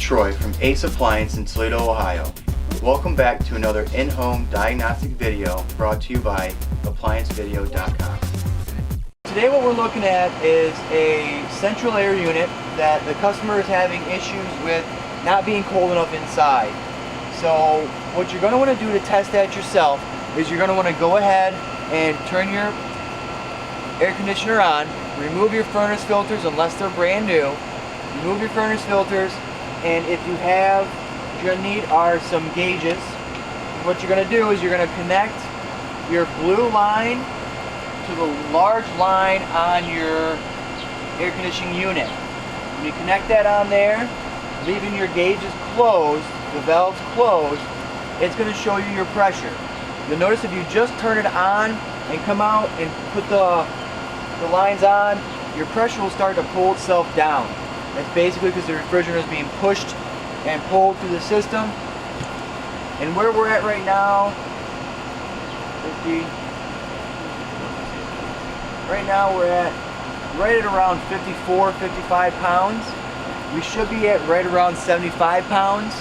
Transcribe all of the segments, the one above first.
Troy from Ace Appliance in Toledo, Ohio. Welcome back to another in-home diagnostic video brought to you by ApplianceVideo.com. Today what we're looking at is a central air unit that the customer is having issues with not being cold enough inside. So what you're going to want to do to test that yourself is you're going to want to go ahead and turn your air conditioner on, remove your furnace filters unless they're brand new, remove your furnace filters, and if you have, what you're going to need are some gauges. What you're going to do is you're going to connect your blue line to the large line on your air conditioning unit. When you connect that on there, leaving your gauges closed, the valves closed, it's going to show you your pressure. You'll notice if you just turn it on and come out and put the lines on, your pressure will start to pull itself down. That's basically because the refrigerant is being pushed and pulled through the system. And where we're at right now, right now we're at right at around 54, 55 pounds. We should be at right around 75 pounds.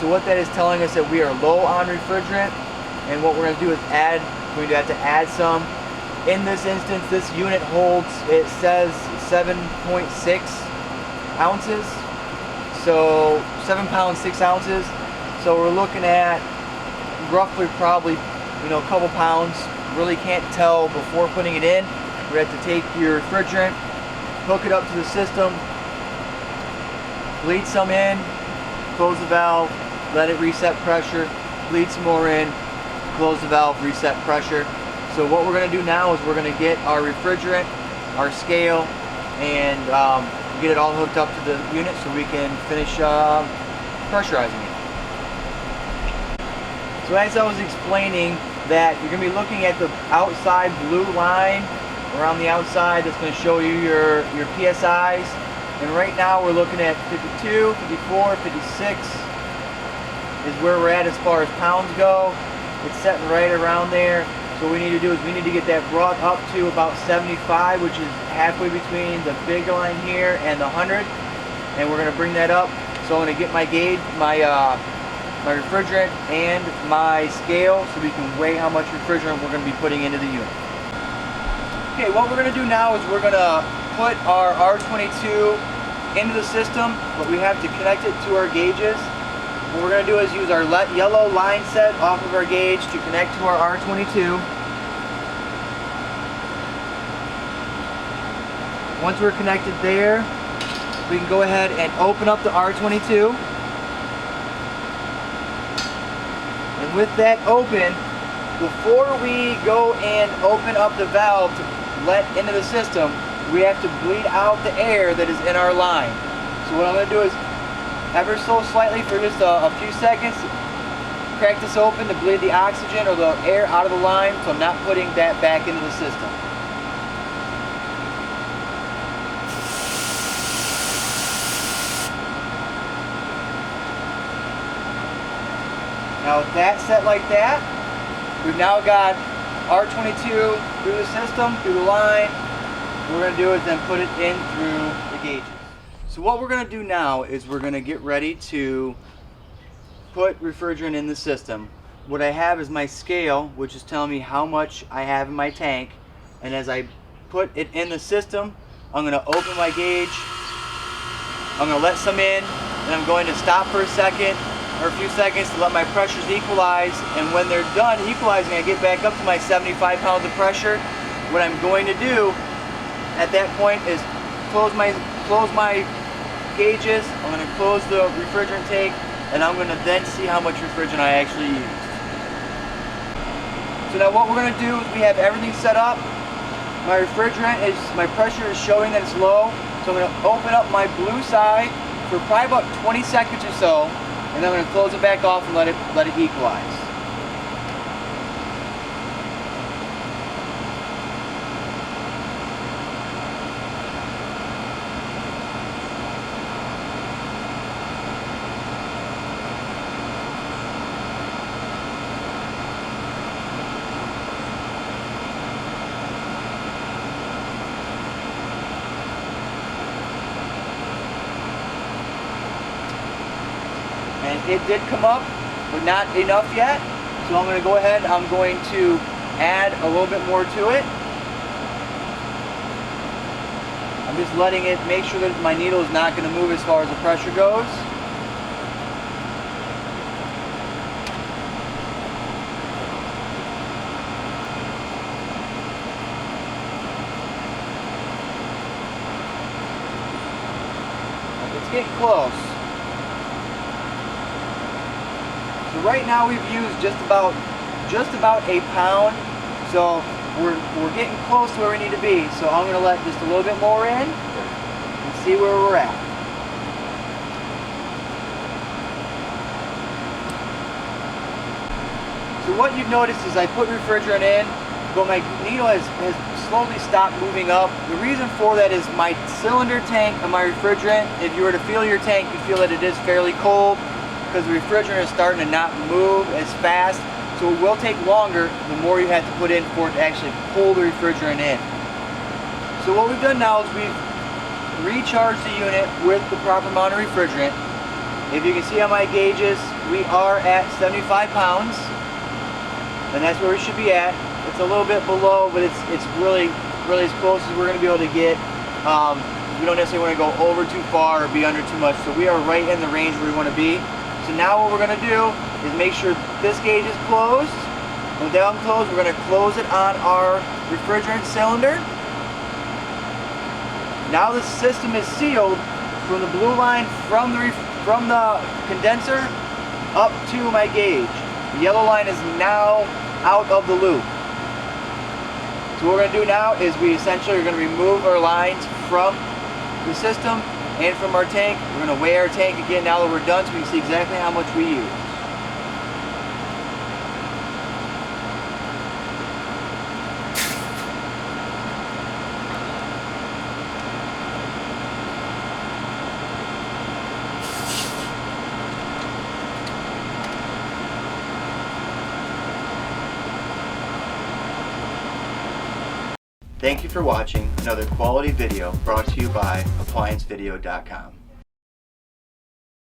So what that is telling us that we are low on refrigerant, and what we're going to do is we're going to have to add some. In this instance, this unit holds, it says 7.6 ounces, so 7 pounds 6 ounces. So we're looking at roughly probably, a couple pounds. Really can't tell before putting it in. We have to take your refrigerant, hook it up to the system, bleed some in, close the valve, let it reset pressure, bleed some more in, close the valve, reset pressure. So what we're going to do now is we're going to get our refrigerant, our scale, and get it all hooked up to the unit so we can finish pressurizing it. So as I was explaining, that you're going to be looking at the outside blue line around the outside that's going to show you your PSIs. And right now we're looking at 52, 54, 56 is where we're at as far as pounds go. It's setting right around there. So what we need to do is we need to get that brought up to about 75, which is halfway between the big line here and the 100. And we're going to bring that up. So I'm going to get my gauge, my refrigerant and my scale so we can weigh how much refrigerant we're going to be putting into the unit. Okay, what we're going to do now is we're going to put our R22 into the system, but we have to connect it to our gauges. What we're going to do is use our yellow line set off of our gauge to connect to our R22. Once we're connected there, we can go ahead and open up the R22. And with that open, before we go and open up the valve to let into the system, we have to bleed out the air that is in our line. So what I'm going to do is ever so slightly for just a few seconds, crack this open to bleed the oxygen or the air out of the line, so I'm not putting that back into the system. Now with that set like that, we've now got R22 through the system, through the line. What we're going to do is then put it in through the gauges. So what we're going to do now is we're going to get ready to put refrigerant in the system. What I have is my scale, which is telling me how much I have in my tank. And as I put it in the system, I'm going to open my gauge, I'm going to let some in, and I'm going to stop for a second or a few seconds to let my pressures equalize. And when they're done equalizing, I get back up to my 75 pounds of pressure. What I'm going to do at that point is close my gauges, I'm going to close the refrigerant tank, and I'm going to then see how much refrigerant I actually used. So now what we're going to do is we have everything set up. My pressure is showing that it's low, so I'm going to open up my blue side for probably about 20 seconds or so, and then I'm going to close it back off and let it equalize. and it did come up, but not enough yet. So I'm going to go ahead, I'm going to add a little bit more to it. I'm just letting it, make sure that my needle is not going to move as far as the pressure goes. It's getting close. So right now we've used just about a pound. So we're getting close to where we need to be. So I'm going to let just a little bit more in and see where we're at. So what you've noticed is I put refrigerant in, but my needle has slowly stopped moving up. The reason for that is my cylinder tank of my refrigerant, if you were to feel your tank, you feel that it is fairly cold because the refrigerant is starting to not move as fast. So it will take longer the more you have to put in for it to actually pull the refrigerant in. So what we've done now is we've recharged the unit with the proper amount of refrigerant. If you can see on my gauges, we are at 75 pounds. And that's where we should be at. It's a little bit below, but it's really as close as we're going to be able to get. We don't necessarily want to go over too far or be under too much. So we are right in the range where we want to be. So now what we're going to do is make sure this gauge is closed. When down closed, we're going to close it on our refrigerant cylinder. Now the system is sealed from the blue line from the condenser up to my gauge. The yellow line is now out of the loop. So what we're going to do now is we essentially are going to remove our lines from the system and from our tank. We're going to weigh our tank again now that we're done so we can see exactly how much we use. Thank you for watching another quality video brought to you by ApplianceVideo.com.